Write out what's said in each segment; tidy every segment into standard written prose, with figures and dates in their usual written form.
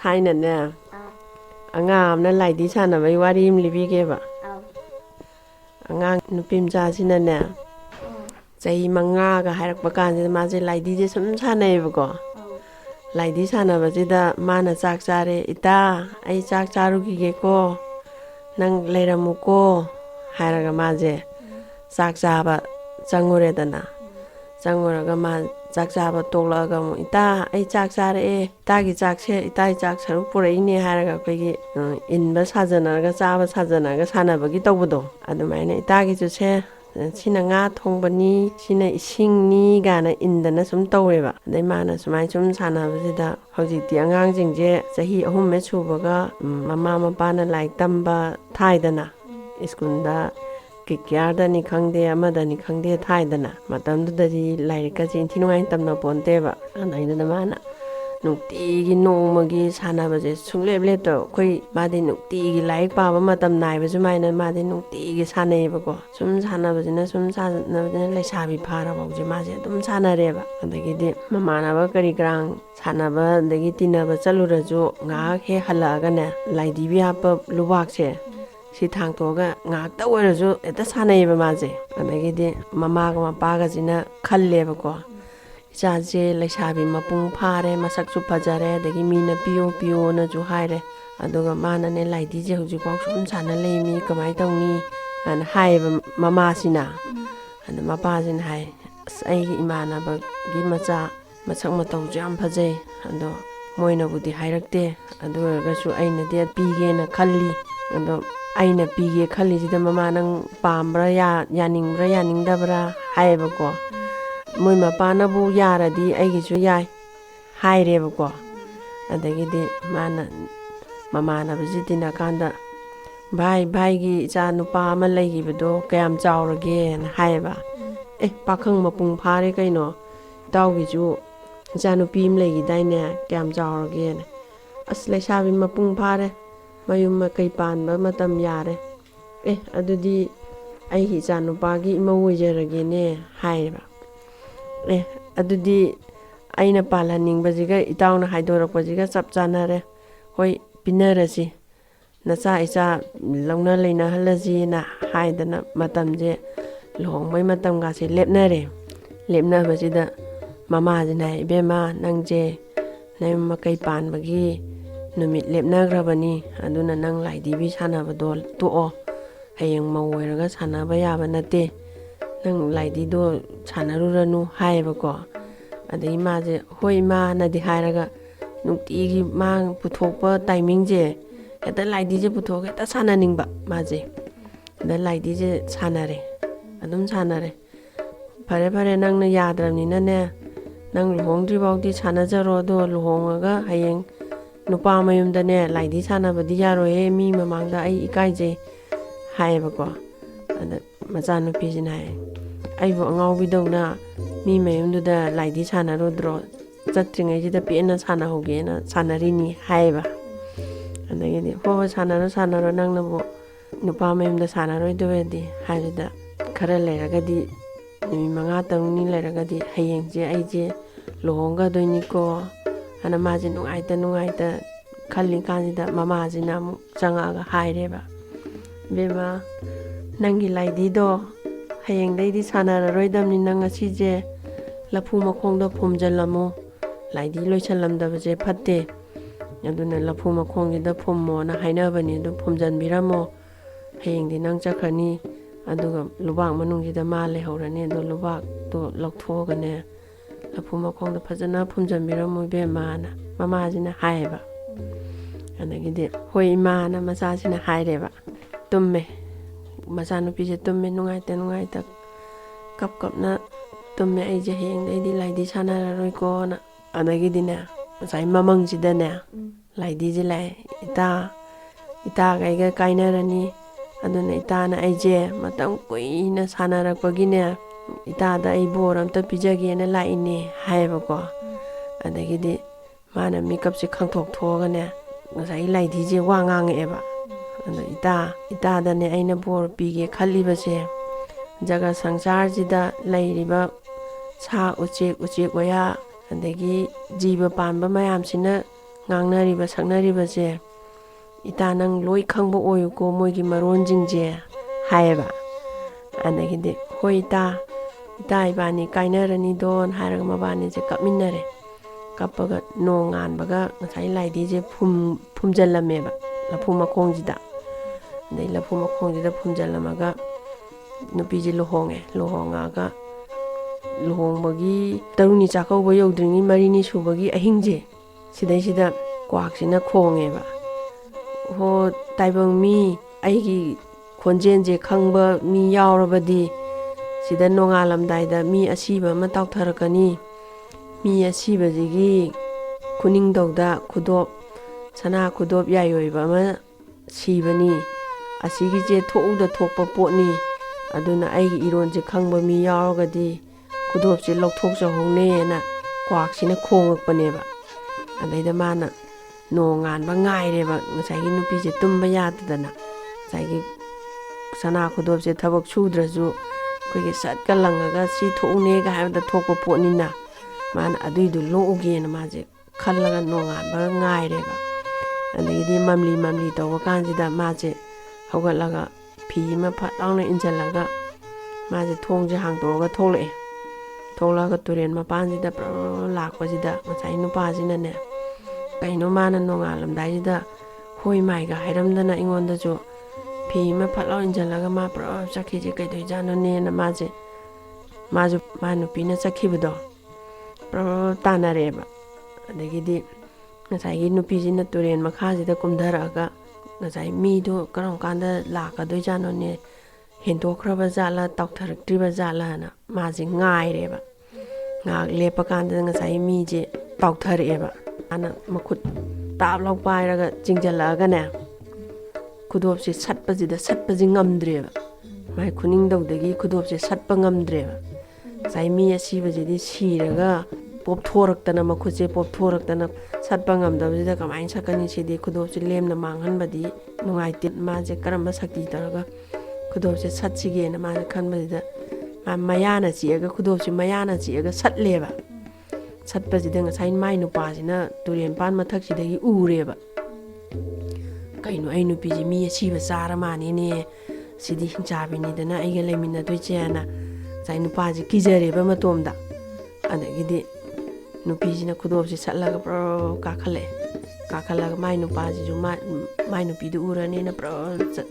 ꯊꯥꯏꯅꯅꯦ ꯑꯉꯥꯡ ꯑꯃꯅ ꯂꯥꯏꯗꯤ ꯁꯥꯟꯅꯕꯒꯤ ꯋꯥꯔꯤ ꯑꯃ ꯂꯤꯕꯤꯒꯦꯕ. ꯑꯉꯥꯡ ꯅꯨꯄꯤ ꯃꯆꯥꯁꯤꯅꯅꯦ ꯆꯍꯤ 5ꯒ ꯍꯥꯏꯔꯛꯄ ꯀꯥꯟꯁꯤꯗ ꯃꯥꯁꯦ ꯂꯥꯏꯗꯤꯁꯦ ꯁꯨꯝ ꯁꯥꯟꯅꯩꯌꯦꯕꯀꯣ. ꯂꯥꯏꯗꯤ ꯁꯥꯟꯅꯕꯁꯤꯗ ꯃꯥꯅ ꯆꯥꯛ ꯆꯥꯔꯦ. "이따 ꯑꯩ ꯆꯥꯛ ꯆꯥꯔꯨꯈꯤꯒꯦꯀꯣ. ꯅꯪ ꯂꯩꯔꯝꯃꯨꯀꯣ." ꯍꯥꯏꯔꯒ ꯃꯥꯁꯦ ꯆꯥꯛ ꯆꯥꯕ ꯆꯪꯉꯨꯔꯦꯗꯅ. ꯆꯪꯉꯨꯔꯒ ꯃꯥ ꯆꯥꯛ ꯆꯥꯕ ꯇꯣꯛꯂꯛꯑꯒ ꯑꯃꯨꯛ "이따 ꯑꯩ ꯆꯥꯛ ꯆꯥꯔꯛꯑꯦ. 이따ꯒꯤ ꯆꯥꯛꯁꯦ 이따ꯒꯤ ꯆꯥꯛ ꯁꯔꯨꯛ ꯄꯨꯔꯛꯏꯅꯦ." ꯍꯥꯏꯔꯒ ꯑꯩꯈꯣꯏꯒꯤ 인ꯕ 사전하가 짜바 사전하가 사나버기 떠보도 아두마이네 이따기주세 시나 nga 통버니 시나 이싱니 가나 인다나 좀 떠오래봐. 근데 마나 수마이 좀 사나버지다 허지티 안강징제 자히 어홈메 추버가 마마 마빠나 라이크 담바 타이다나 스쿨다 kikyardani khangde amadani khangde thaidana matamdudari lairikaji intinuai tamna ponteba anaina mana nukti gi nongmagi sanabaje sungleblepto koi madi nukti gi laik paba matam naiba jumaina madi nukti gi sanayeba sum sanabajina sum sanabajina lesabi phara bawje maje dum sanareba adagidi mamanaba kari grang sanaba dagi tinaba chaluraju nga he halaga ne laidibi hapa lubakse si thangtoga ngak ta oirasu eta sanayeba maje adagidi mamaga mapagajina khallebako ichaje leisabi mapung phare masaksu phajare adagi mina piyo piyo na ju haire aduga mana ne laidi je huji pauk sum sana leimi kamai tawni an haiba mama sina an mapa jin hai ai imana ba gi macha masak mataw jam phajai ando moina budi hairakte aduga su aina de pige na khalli ando aina pige khalli jida mama nang pambra yaningbra yaningdabra haibako moi mapana bu yaradi aigisu yai hairebako adagidi mana mama na bijitina kanda bhai gi cha nupa ama leigibdo kayam chawrage na haiba pakhang mapung phare kaino tawgiju cha nupi am leigidaine kayam chawrage as leisabi mapung phare mayum kai panba matam yare adudi ai hi cha nupa gi imawujerage ne haiba adudi aina palaningbajiga itawna haidorakbajiga chap chanare hoi pinarasi nacha isa longna leina halaji na haidana matamje lohongbai matam ga se lepnare lepna bajida mama jina ibema nangje nem makai panbagi numit lepna grabani aduna nang laidibi sanabado tuo hayeng mawoiraga sanaba yaba nate nang laidi do sanaruranu haibako adai maje hoi ma nadi hairaga nukti mang puthokpa timing je eta laidi je puthok eta sananingba maje da laidi je sanare adum sanare pare nang na yadramnina ne nang luhongdri bawdi sanajaro do luhongaga hayeng nupa mayumda ne laidi sanabadi yaroe mi mamangda ai ikaije haibako ada macha nupi jin hai aibo angawbi dongna mi mayumduda laidi sanarodro chatringai jida pena sana hogena sanarini haiba adagini ho sanaro nangna bo nupa mayumda sanaroi doedi haida khara leragadi nimi manga tangni leragadi hayengje aije lohonga doini ko ana maji nungaita khalli kanjida mama jina mu changaga haireba bema nangi laidi do hayeng daidi sanararoidamni nang asije lapu makhongda phumjalamu laidi loichalamdabaje phatte aduna lapu makhongida phummo na hainabani do phumjanbiramo hayengdi nang chakhani aduga lubak manungjida ma lehorani do lubak do lokthogane lapu makhongda phajana phumjanbiramo bemana mamajina haiba adagide hoi mana masasina haireba tumme masanu pije tumme nungaita kapna tumme aije heng daidi laidi sanararoi ko na adagidine sai mamang jidane laidi je lai ita gaiga kainarani aduna ita na aije matam kuina sanarakpagine ita da ai boram ta pijage na laine haibako adagidi mana makeup se khangthok thogane ngasai laidi je wa ngangeeba ita da ne aina bor pige khallibase jaga sangsar jida lairiba sa uche waya adagi jiba panba mayam sina ꯉꯥꯡꯅꯔꯤꯕ ꯁꯛꯅꯔꯤꯕꯁꯦ ꯏꯇꯥ ꯅꯪ ꯂꯣꯏ ꯈꯪꯕ ꯑꯣꯏꯌꯨꯀꯣ ꯃꯣꯏꯒꯤ ꯃꯔꯣꯟꯁꯤꯡꯁꯦ ꯍꯥꯏꯌꯦꯕ ꯑꯗꯒꯤꯗꯤ ꯍꯣꯏ ꯏꯇꯥ ꯏꯕꯥꯅꯤ ꯀꯥꯏꯅꯔꯅꯤꯗꯣꯅ ꯍꯥꯏꯔꯒ ꯃꯕꯥꯅꯤꯁꯦ ꯀꯞꯃꯤꯟꯅꯔꯦ ꯀꯞꯄꯒ ꯅꯣꯡ ꯉꯥꯟꯕꯒ ꯉꯁꯥꯏ ꯂꯥꯏꯙꯤꯁꯦ ꯐꯨꯝꯖꯤꯜꯂꯝꯃꯦꯕ ꯂꯐꯨ ꯃꯈꯣꯡꯁꯤꯗ ꯑꯗꯩ ꯂꯐꯨ ꯃꯈꯣꯡꯁꯤꯗ ꯐꯨꯝꯖꯤꯜꯂꯝꯃꯒ ꯅꯨꯄꯤꯁꯦ ꯂꯨꯍꯣꯡꯉꯒ ꯂꯨꯍꯣꯡꯕꯒꯤ ꯇꯔꯨꯛꯅꯤ ꯆꯥꯛꯀꯧꯕ ꯌꯧꯗ꯭ꯔꯤꯉꯩ ꯃꯔꯤꯅꯤ ꯁꯨꯕꯒꯤ ꯑꯍꯤꯡꯁꯦ ꯁꯤꯗꯩꯁꯤꯗ ꯀ꯭ꯋꯥꯛꯁꯤꯅ ꯈꯣꯡꯉꯦꯕ ꯍꯣ ꯇꯥꯏꯕꯪ ꯃꯤ ꯑꯩꯒꯤ ꯈꯣꯟꯖꯦꯜꯁꯦ ꯈꯪꯕ ꯃꯤ ꯌꯥꯎꯔꯕꯗꯤ ꯁꯤꯗ ꯅꯣꯡꯉꯥꯜꯂꯝꯗꯥꯏꯗ ꯃꯤ ꯑꯁꯤꯕ ꯑꯃ ꯇꯥꯎꯊꯔꯛꯀꯅꯤ ꯃꯤ ꯑꯁꯤꯕꯁꯤꯒꯤ ꯈꯨꯅꯤꯡꯊꯧꯗ ꯁꯅꯥ ꯈꯨꯗꯣꯞ ꯌꯥꯏꯑꯣꯏꯕ ꯑꯃ ꯁꯤꯕꯅꯤ ꯑꯁꯤꯒꯤꯁꯦ ꯊꯣꯛꯎꯗ ꯊꯣꯛꯄ ꯄꯣꯠꯅꯤ ꯑꯗꯨꯅ ꯑꯩꯒꯤ ꯏꯔꯣꯟꯁꯦ ꯈꯪꯕ ꯃꯤ ꯌꯥꯎꯔꯒꯗꯤ ꯈꯨꯗꯣꯞꯁꯦ ꯂꯧꯊꯣꯛꯆꯍꯧꯅꯦꯅ ꯀ꯭ꯋꯥꯛꯁꯤꯅ ꯈꯣꯡꯉꯛꯄꯅꯦꯕ ꯑꯗꯩꯗ ꯃꯥꯅ ꯅꯣꯡ ꯉꯥꯟꯕ ꯉꯥꯏꯔꯦꯕ ꯉꯁꯥꯏꯒꯤ ꯅꯨꯄꯤꯁꯦ ꯇꯨꯝꯕ ꯌꯥꯗꯗꯅ ꯉꯁꯥꯏꯒꯤ ꯁꯅꯥ ꯈꯨꯗꯣꯞꯁꯦ ꯊꯕꯛ ꯁꯨꯗ꯭ꯔꯁꯨ ꯑꯩꯈꯣꯏꯒꯤ ꯁꯠꯀ ꯂꯪꯉꯒ ꯁꯤ ꯊꯣꯛꯎꯅꯦꯒ ꯍꯥꯏꯕꯗ ꯊꯣꯛꯄ ꯄꯣꯠꯅꯤꯅ ꯃꯥꯅ ꯑꯗꯨꯏꯗꯨ ꯂꯣꯛꯎꯒꯦꯅ ꯃꯥꯁꯦ ꯈꯜꯂꯒ ꯅꯣꯡꯉꯥꯟꯕꯒ ꯉꯥꯏꯔꯦꯕ ꯑꯗꯒꯤꯗꯤ ꯃꯝꯂꯤ ꯇꯧꯕ ꯀꯥꯟꯁꯤꯗ ꯃꯥꯁꯦ ꯍꯧꯒꯠꯂꯒ ꯐꯤ ꯑꯃ ꯐꯠ ꯂꯥꯎꯅ ꯏꯟꯁꯤꯜꯂꯒ ꯃꯥꯁꯦ ꯊꯣꯡꯁꯦ ꯍꯥꯡꯇꯣꯛꯑꯒ ꯊꯣꯛꯂꯛꯑꯒ ꯇꯨꯔꯦꯟ ꯃꯄꯥꯟꯁꯤꯗ ꯂꯥꯛꯄꯁꯤꯗ ꯉꯁꯥꯏ ꯅꯨꯄꯥꯁꯤꯅꯅꯦ ꯀꯩꯅꯣ ꯃꯥꯅ ꯅꯣꯡꯉꯥꯜꯂꯝꯗꯥꯏꯁꯤꯗ ꯍꯣꯏ ꯃꯥꯏꯒ ꯍꯥꯏꯔꯝꯗꯅ ꯑꯩꯉꯣꯟꯗꯁꯨ ꯐꯤ ꯑꯃ ꯐꯠ ꯂꯥꯎ ꯏꯟꯁꯤꯜꯂꯒ ꯃꯥ ꯆꯠꯈꯤꯁꯦ ꯀꯩꯗꯧꯖꯥꯠꯅꯣꯅꯦꯅ ꯃꯥꯁꯨ ꯃꯥ ꯅꯨꯄꯤꯅ ꯆꯠꯈꯤꯕꯗꯣ ꯇꯥꯟꯅꯔꯦꯕ ꯑꯗꯒꯤꯗꯤ ꯉꯁꯥꯏꯒꯤ ꯅꯨꯄꯤꯁꯤꯅ ꯇꯨꯔꯦꯟ ꯃꯈꯥꯁꯤꯗ ꯀꯨꯝꯊꯔꯛꯑꯒ ꯉꯁꯥꯏ ꯃꯤꯗꯣ ꯀꯔꯝ ꯀꯥꯟꯗ ꯂꯥꯛꯀꯗꯣꯏꯖꯥꯠꯅꯣꯅꯦ ꯍꯦꯟꯗꯣꯛꯈ꯭ꯔꯕ ꯖꯥꯠꯂ ꯇꯥꯎꯊꯔꯛꯇ꯭ꯔꯤꯕ ꯖꯥꯠꯂꯅ ꯃꯥꯁꯦ ꯉꯥꯏꯔꯦꯕ ꯉꯥꯏꯍꯥꯛ ꯂꯦꯞꯄ ꯀꯥꯟꯗ ꯉꯁꯥꯏ ꯃꯤꯁꯦ ꯇꯥꯎꯊꯔꯛꯑꯦꯕ ꯃꯥꯅ ꯃꯈꯨꯠ ꯇꯥꯞ ꯂꯥꯎ ꯄꯥꯏꯔꯒ ꯆꯤꯡꯁꯤꯜꯂꯛꯑꯒꯅꯦ ꯈꯨꯗꯣꯞꯁꯦ ꯁꯠꯄꯁꯦ ꯉꯝꯗ꯭ꯔꯦꯕ ꯃꯥꯏ ꯈꯨꯅꯤꯡꯊꯧꯗꯒꯤ ꯈꯨꯗꯣꯞꯁꯦ ꯁꯠꯄ ꯉꯝꯗ꯭ꯔꯦꯕ ꯉꯁꯥꯏ ꯃꯤ ꯑꯁꯤꯕꯁꯤꯗꯤ ꯁꯤꯔꯒ ꯄꯣꯞꯊꯣꯔꯛꯇꯅ ꯃꯈꯨꯠꯁꯦ ꯄꯣꯞꯊꯣꯔꯛꯇꯅ ꯁꯠꯄ ꯉꯝꯗꯕꯁꯤꯗ ꯀꯃꯥꯏꯅ ꯁꯠꯀꯅꯤ ꯁꯤꯗꯤ ꯈꯨꯗꯣꯞꯁꯦ ꯂꯦꯝꯅ ꯃꯥꯡꯍꯟꯕꯗꯤ ꯅꯨꯡꯉꯥꯏꯇꯦ ꯃꯥꯁꯦ ꯀꯔꯝꯕ ꯁꯛꯇꯤ ꯇꯧꯔꯒ ꯈꯨꯗꯣꯞꯁꯦ ꯁꯠꯁꯤꯒꯦꯅ ꯃꯥꯁꯦ ꯈꯟꯕꯁꯤꯗ ꯃꯌꯥꯅ ꯆꯤꯛꯑꯒ ꯈꯨꯗꯣꯞꯁꯦ ꯃꯌꯥꯅ ꯆꯤꯛꯑꯒ ꯁꯠꯂꯦꯕ ꯁꯠꯄꯁꯤꯗ ꯉꯁꯥꯏ ꯃꯥꯏ ꯅꯨꯄꯥꯁꯤꯅ ꯇꯨꯔꯦꯟꯄꯥꯟ ꯃꯊꯛꯁꯤꯗꯒꯤ ꯎꯔꯦꯕ ꯀꯩꯅꯣ ꯑꯩ ꯅꯨꯄꯤꯁꯦ ꯃꯤ ꯑꯁꯤꯕ ꯆꯥꯔ ꯃꯥꯅꯤꯅꯦ ꯁꯤꯗꯤ ꯍꯤꯡꯆꯥꯕꯤꯅꯤꯗꯅ ꯑꯩꯒ ꯂꯩꯃꯤꯟꯅꯗꯣꯏꯁꯦꯅ ꯉꯁꯥꯏ ꯅꯨꯄꯥꯁꯦ ꯀꯤꯖꯔꯦꯕ ꯃꯇꯣꯝꯗ ꯑꯗꯒꯤꯗꯤ ꯅꯨꯄꯤꯁꯤꯅ ꯈꯨꯗꯣꯞꯁꯦ ꯁꯠꯂꯒ ꯀꯥꯈꯠꯂꯒ ꯃꯥꯏ ꯅꯨꯄꯥꯁꯤꯁꯨ ꯃꯥꯏ ꯅꯨꯄꯤꯗꯨ ꯎꯔꯅꯤꯅ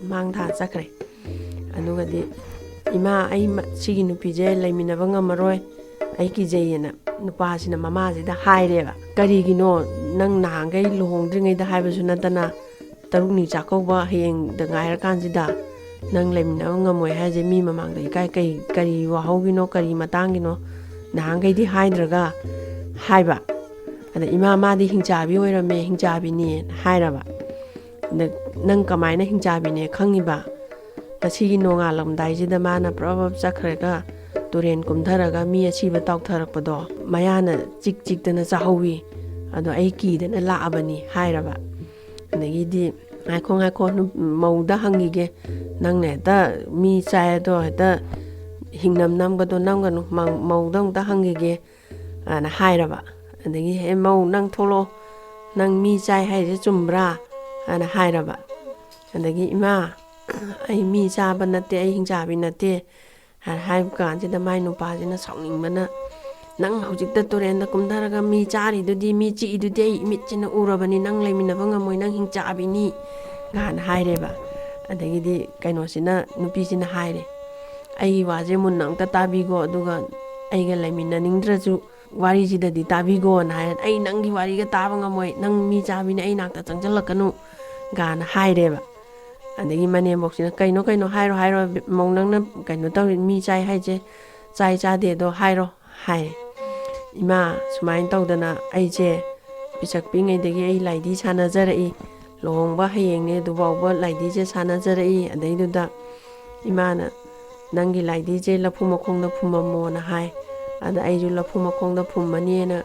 ꯃꯥꯡ ꯊꯥ ꯆꯠꯈ꯭ꯔꯦ ꯑꯗꯨꯒꯗꯤ ꯏꯃꯥ ꯑꯩ ꯁꯤꯒꯤ ꯅꯨꯄꯤꯁꯦ ꯂꯩꯃꯤꯟꯅꯕ ꯉꯝꯃꯔꯣꯏ ꯑꯩ ꯀꯤꯖꯩꯌꯦꯅ ꯅꯨꯄꯥꯁꯤꯅ ꯃꯃꯥꯁꯤꯗ ꯍꯥꯏꯔꯦꯕ ꯀꯔꯤꯒꯤꯅꯣ ꯅꯪ ꯅꯍꯥꯟꯈꯩ ꯂꯨꯍꯣꯡꯗ꯭ꯔꯤꯉꯩꯗ ꯍꯥꯏꯕꯁꯨ ꯅꯠꯇꯅ ꯇꯔꯨꯛꯅꯤ ꯆꯥꯛꯀꯧꯕ ꯍꯌꯦꯡꯗ ꯉꯥꯏꯔꯀꯥꯟꯁꯤꯗ ꯅꯪ ꯂꯩꯃꯤꯟꯅꯕ ꯉꯝꯃꯣꯏ ꯍꯥꯏꯁꯦ ꯃꯤ ꯃꯃꯥꯡꯗ ꯏꯀꯥꯏ ꯀꯔꯤ ꯋꯥꯍꯧꯒꯤꯅꯣ ꯀꯔꯤ ꯃꯇꯥꯡꯒꯤꯅꯣ ꯅꯍꯥꯟꯈꯩꯗꯤ ꯍꯥꯏꯗ꯭ꯔꯒ ꯍꯥꯏꯕ ꯑꯗ ꯏꯃꯥ ꯃꯥꯗꯤ ꯍꯤꯡꯆꯥꯕꯤ ꯑꯣꯏꯔꯝꯃꯦ ꯍꯤꯡꯆꯥꯕꯤꯅꯦ ꯍꯥꯏꯔꯕ ꯑꯗ ꯅꯪ ꯀꯃꯥꯏꯅ ꯍꯤꯡꯆꯥꯕꯤꯅꯦ ꯈꯪꯉꯤꯕ ꯉꯁꯤꯒꯤ ꯅꯣꯡꯉꯥꯜꯂꯝꯗꯥꯏꯁꯤꯗ ꯃꯥꯅ ꯄ꯭ꯔꯕ ꯆꯠꯈ꯭ꯔꯒ ꯇꯨꯔꯦꯟ ꯀꯨꯝꯊꯔꯒ ꯃꯤ ꯑꯁꯤꯕ ꯇꯥꯎꯊꯔꯛꯄꯗꯣ ꯃꯌꯥꯅ ꯆꯤꯛꯇꯅ ꯆꯥꯍꯧꯋꯤ ꯑꯗꯣ ꯑꯩ ꯀꯤꯗꯅ ꯂꯥꯛꯑꯕꯅꯤ ꯍꯥꯏꯔꯕ ꯑꯗꯒꯤꯗꯤ ꯉꯥꯏꯈꯣ ꯃꯧꯗ ꯍꯪꯈꯤꯒꯦ ꯅꯪꯅ ꯍꯦꯛꯇ ꯃꯤ ꯆꯥꯏ ꯑꯗꯣ ꯍꯦꯛꯇ ꯅꯝꯒꯗꯣ ꯅꯝꯒꯅꯨ ꯃꯧꯗ ꯑꯃꯨꯛꯇ ꯍꯪꯈꯤꯒꯦ ꯑꯅ ꯍꯥꯏꯔꯕ ꯑꯗꯒꯤ ꯃꯧ ꯅꯪ ꯊꯣꯛꯂꯛꯑꯣ ꯅꯪ ꯃꯤ ꯆꯥꯏ ꯍꯥꯏꯁꯦ ꯆꯨꯝꯕ꯭ꯔꯥ ꯑꯅ ꯍꯥꯏꯔꯕ ꯑꯗꯒꯤ ꯏꯃꯥ ꯑꯩ ꯃꯤ ꯆꯥꯕ ꯅꯠꯇꯦ ꯑꯩ ꯍꯤꯡꯆꯥꯕꯤ ꯅꯠꯇꯦ ꯍꯥꯏꯕ ꯀꯥꯟꯁꯤꯗ ꯃꯥꯏ ꯅꯨꯄꯥꯁꯤꯅ ꯁꯥꯎꯅꯤꯡꯕꯅ ꯅꯪ ꯍꯧꯖꯤꯛꯇ ꯇꯨꯔꯦꯟꯗ ꯀꯨꯝꯊꯔꯒ ꯃꯤ ꯆꯥꯔꯤꯗꯨꯗꯤ ꯃꯤ ꯆꯤꯛꯏꯗꯨꯗꯤ ꯑꯩ ꯃꯤꯠꯁꯤꯅ ꯎꯔꯕꯅꯤ ꯅꯪ ꯂꯩꯃꯤꯟꯅꯕ ꯉꯝꯃꯣꯏ ꯅꯪ ꯍꯤꯡꯆꯥꯕꯤꯅꯤ ꯒꯥꯅ ꯍꯥꯏꯔꯦꯕ ꯑꯗꯒꯤꯗꯤ ꯀꯩꯅꯣꯁꯤꯅ ꯅꯨꯄꯤꯁꯤꯅ ꯍꯥꯏꯔꯦ ꯑꯩꯒꯤ ꯋꯥꯁꯦ ꯃꯨꯟꯅ ꯑꯝꯇ ꯇꯥꯕꯤꯈꯣ ꯑꯗꯨꯒ ꯑꯩꯒ ꯂꯩꯃꯤꯟꯅꯅꯤꯡꯗ꯭ꯔꯁꯨ ꯋꯥꯔꯤꯁꯤꯗꯗꯤ ꯇꯥꯕꯤꯈꯣꯅ ꯍꯥꯏꯔ ꯑꯩ ꯅꯪꯒꯤ ꯋꯥꯔꯤꯒ ꯇꯥꯕ ꯉꯝꯃꯣꯏ ꯅꯪ ꯃꯤ ꯆꯥꯕꯤꯅꯤ ꯑꯩ ꯅꯥꯛꯇ ꯆꯪꯁꯤꯜꯂꯛꯀꯅꯨ ꯒꯥꯅ ꯍꯥꯏꯔꯦꯕ ꯑꯗꯒꯤ ꯃꯅꯦꯝꯕꯣꯛꯁꯤꯅ ꯀꯩꯅꯣ ꯍꯥꯏꯔꯣ ꯃꯧ ꯅꯪꯅ ꯀꯩꯅꯣ ꯇꯧꯔꯤ ꯃꯤ ꯆꯥꯏ ꯍꯥꯏꯁꯦ ꯆꯥꯗꯦꯗꯣ ꯍꯥꯏꯔꯣ ꯍꯥꯏ ꯏꯃꯥ ꯁꯨꯃꯥꯏꯅ ꯇꯧꯗꯅ ꯑꯩꯁꯦ ꯄꯤꯁꯛ ꯄꯤꯉꯩꯗꯒꯤ ꯑꯩ ꯂꯥꯏꯙꯤ ꯁꯥꯟꯅꯖꯔꯛꯏ ꯂꯨꯍꯣꯡꯕ ꯍꯌꯦꯡꯅꯦ ꯑꯗꯨꯐꯥꯎꯕ ꯂꯥꯏꯙꯤꯁꯦ ꯁꯥꯟꯅꯖꯔꯛꯏ ꯑꯗꯩꯗꯨꯗ ꯏꯃꯥꯅ ꯅꯪꯒꯤ ꯂꯥꯏꯙꯤꯁꯦ ꯂꯐꯨ ꯃꯈꯣꯡꯗ ꯐꯨꯝꯃꯝꯃꯣꯅ ꯍꯥꯏ ꯑꯗ ꯑꯩꯁꯨ ꯂꯐꯨ ꯃꯈꯣꯡꯗ ꯐꯨꯝꯃꯅꯤꯅ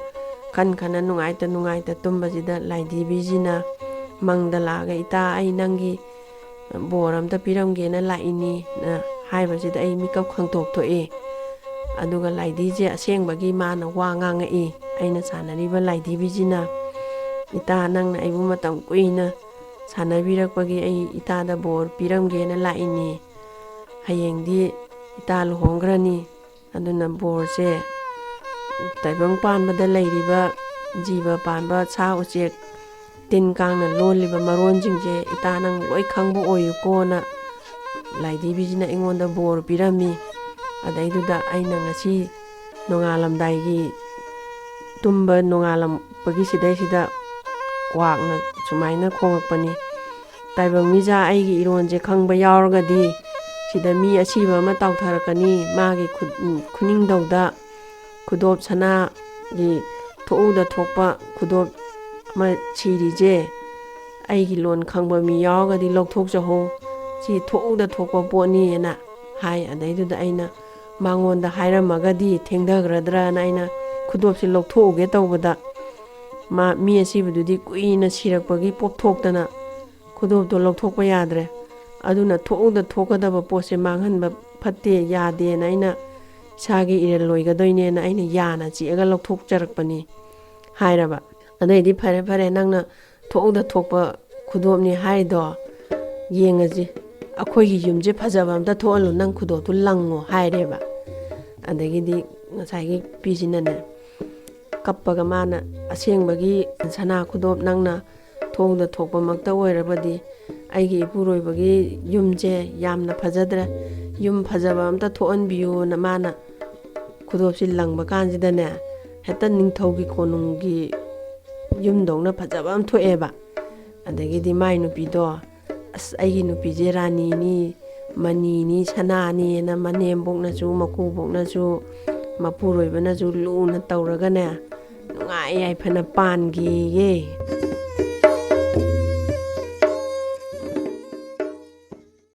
ꯈꯟ ꯅꯨꯡꯉꯥꯏꯇ ꯇꯨꯝꯕꯁꯤꯗ ꯂꯥꯏꯙꯤꯕꯤꯁꯤꯅ ꯃꯪꯗ ꯂꯥꯛꯑꯒ ꯏꯇꯥ ꯑꯩ ꯅꯪꯒꯤ ꯕꯣꯔ ꯑꯝꯇ ꯄꯤꯔꯝꯒꯦꯅ ꯂꯥꯛꯏꯅꯤꯅ ꯍꯥꯏꯕꯁꯤꯗ ꯑꯩ ꯃꯤꯀꯞ ꯈꯪꯇꯣꯛꯑꯦ ꯑꯗꯨꯒ ꯂꯥꯏꯙꯤꯁꯦ ꯑꯁꯦꯡꯕꯒꯤ ꯃꯥꯅ ꯋꯥ ꯉꯥꯡꯉꯛꯏ ꯑꯩꯅ ꯁꯥꯟꯅꯔꯤꯕ ꯂꯥꯏꯙꯤꯕꯤꯁꯤꯅ ꯏꯇꯥ ꯅꯪꯅ ꯑꯩꯕꯨ ꯃꯇꯝ ꯀꯨꯏꯅ ꯁꯥꯟꯅꯕꯤꯔꯛꯄꯒꯤ ꯑꯩ ꯏꯇꯥꯗ ꯕꯣꯔ ꯄꯤꯔꯝꯒꯦꯅ ꯂꯥꯛꯏꯅꯤ ꯍꯌꯦꯡꯗꯤ ꯏꯇꯥ ꯂꯨꯍꯣꯡꯈ꯭ꯔꯅꯤ ꯑꯗꯨꯅ ꯕꯣꯔꯁꯦ ꯇꯥꯏꯕꯪ ꯄꯥꯟꯕꯗ ꯂꯩꯔꯤꯕ ꯖꯤꯕ ꯄꯥꯟꯕ ꯁꯥ ꯎꯆꯦꯛ ꯇꯤꯟ ꯀꯥꯡꯅ ꯂꯣꯜꯂꯤꯕ ꯃꯔꯣꯟꯁꯤꯡꯁꯦ ꯏꯇꯥ ꯅꯪ ꯂꯣꯏ ꯈꯪꯕ ꯑꯣꯏꯌꯨꯀꯣꯅ ꯂꯥꯏꯙꯤꯕꯤꯁꯤꯅ ꯑꯩꯉꯣꯟꯗ ꯕꯣꯔ ꯄꯤꯔꯝꯃꯤ ꯑꯗꯩꯗꯨꯗ ꯑꯩꯅ ꯉꯁꯤ ꯅꯣꯡꯉꯥꯜꯂꯝꯗꯥꯏꯒꯤ ꯇꯨꯝꯕ ꯅꯣꯡꯉꯥꯜꯂꯛꯄꯒꯤ ꯁꯤꯗꯩꯁꯤꯗ ꯀ꯭ꯋꯥꯛꯅ ꯁꯨꯃꯥꯏꯅ ꯈꯣꯡꯉꯛꯄꯅꯤ ꯇꯥꯏꯕꯪ ꯃꯤꯖꯥ ꯑꯩꯒꯤ ꯏꯔꯣꯟꯁꯦ ꯈꯪꯕ ꯌꯥꯎꯔꯒꯗꯤ ꯁꯤꯗ ꯃꯤ ꯑꯁꯤꯕ ꯑꯃ ꯇꯥꯎꯊꯔꯛꯀꯅꯤ ꯃꯥꯒꯤ ꯈꯨꯅꯤꯡꯗꯧꯗ ꯈꯨꯗꯣꯞ ꯁꯅꯥꯒꯤ ꯊꯣꯛꯎꯗ ꯊꯣꯛꯄ ꯈꯨꯗꯣꯞ ꯑꯃ ꯁꯤꯔꯤꯁꯦ ꯑꯩꯒꯤ ꯂꯣꯟ ꯈꯪꯕ ꯃꯤ ꯌꯥꯎꯔꯒꯗꯤ ꯂꯧꯊꯣꯛꯆꯍꯧ ꯁꯤ ꯊꯣꯛꯎꯗ ꯊꯣꯛꯄ ꯄꯣꯠꯅꯤꯅ ꯍꯥꯏ ꯑꯗꯩꯗꯨꯗ ꯑꯩꯅ ꯃꯉꯣꯟꯗ ꯍꯥꯏꯔꯝꯃꯒꯗꯤ ꯊꯦꯡꯊꯈ꯭ꯔꯗ꯭ꯔꯅ ꯑꯩꯅ ꯈꯨꯗꯣꯞꯁꯦ ꯂꯧꯊꯣꯛꯎꯒꯦ ꯇꯧꯕꯗ ꯃꯤ ꯑꯁꯤꯕꯗꯨꯗꯤ ꯀꯨꯏꯅ ꯁꯤꯔꯛꯄꯒꯤ ꯄꯣꯞꯊꯣꯛꯇꯅ ꯈꯨꯗꯣꯞꯇꯣ ꯂꯧꯊꯣꯛꯄ ꯌꯥꯗ꯭ꯔꯦ ꯑꯗꯨꯅ ꯊꯣꯛꯎꯗ ꯊꯣꯛꯀꯗꯕ ꯄꯣꯠꯁꯦ ꯃꯥꯡꯍꯟꯕ ꯐꯠꯇꯦ ꯌꯥꯗꯦꯅ ꯑꯩꯅ ꯏꯁꯥꯒꯤ ꯏꯔꯦꯜ ꯂꯣꯏꯒꯗꯣꯏꯅꯦꯅ ꯑꯩꯅ ꯌꯥꯅ ꯆꯤꯛꯑꯒ ꯂꯧꯊꯣꯛꯆꯔꯛꯄꯅꯤ ꯍꯥꯏꯔꯕ ꯑꯗꯩꯗꯤ ꯐꯔꯦ ꯐꯔꯦ ꯅꯪꯅ ꯊꯣꯛꯎꯗ ꯊꯣꯛꯄ ꯈꯨꯗꯣꯞꯅꯤ ꯍꯥꯏꯗꯣ ꯌꯦꯡꯉꯁꯤ ꯑꯩꯈꯣꯏꯒꯤ ꯌꯨꯝꯁꯦ ꯐꯖꯕ ꯑꯝꯇ ꯊꯣꯛꯍꯜꯂꯨ ꯅꯪ ꯈꯨꯗꯣꯞꯇꯨ ꯂꯪꯉꯣ ꯍꯥꯏꯔꯦꯕ ꯑꯗꯒꯤꯗꯤ ꯉꯁꯥꯏꯒꯤ ꯅꯨꯄꯤꯁꯤꯅꯅꯦ ꯀꯞꯄꯒ ꯃꯥꯅ ꯑꯁꯦꯡꯕꯒꯤ ꯁꯅꯥ ꯈꯨꯗꯣꯞ ꯅꯪꯅ ꯊꯣꯛꯎꯗ ꯊꯣꯛꯄꯃꯛꯇ ꯑꯣꯏꯔꯕꯗꯤ ꯑꯩꯒꯤ ꯏꯄꯨꯔꯣꯏꯕꯒꯤ ꯌꯨꯝꯁꯦ ꯌꯥꯝꯅ ꯐꯖꯗ꯭ꯔꯦ ꯌꯨꯝ ꯐꯖꯕ ꯑꯝꯇ ꯊꯣꯛꯍꯟꯕꯤꯌꯨꯅ ꯃꯥꯅ ꯈꯨꯗꯣꯞꯁꯤ ꯂꯪꯕ ꯀꯥꯟꯁꯤꯗꯅꯦ ꯍꯦꯛꯇ ꯅꯤꯡꯊꯧꯒꯤ ꯀꯣꯅꯨꯡꯒꯤ ꯌꯨꯝꯗꯧꯅ ꯐꯖꯕ ꯑꯃ ꯊꯣꯛꯑꯦꯕ ꯑꯗꯒꯤꯗꯤ ꯃꯥꯏ ꯅꯨꯄꯤꯗꯣ ꯑꯁ ꯑꯩꯒꯤ ꯅꯨꯄꯤꯁꯦ ꯔꯥꯅꯤꯅꯤ ꯃꯅꯤꯅꯤ ꯁꯅꯥꯅꯤꯅ ꯃꯅꯦꯝꯕꯣꯛꯅꯁꯨ ꯃꯀꯨꯕꯣꯛꯅꯁꯨ ꯃꯄꯨꯔꯣꯏꯕꯅꯁꯨ ꯂꯨꯅ ꯇꯧꯔꯒꯅꯦ ꯅꯨꯡꯉꯥꯏ ꯌꯥꯏꯐꯅ ꯄꯥꯟꯈꯤꯌꯦ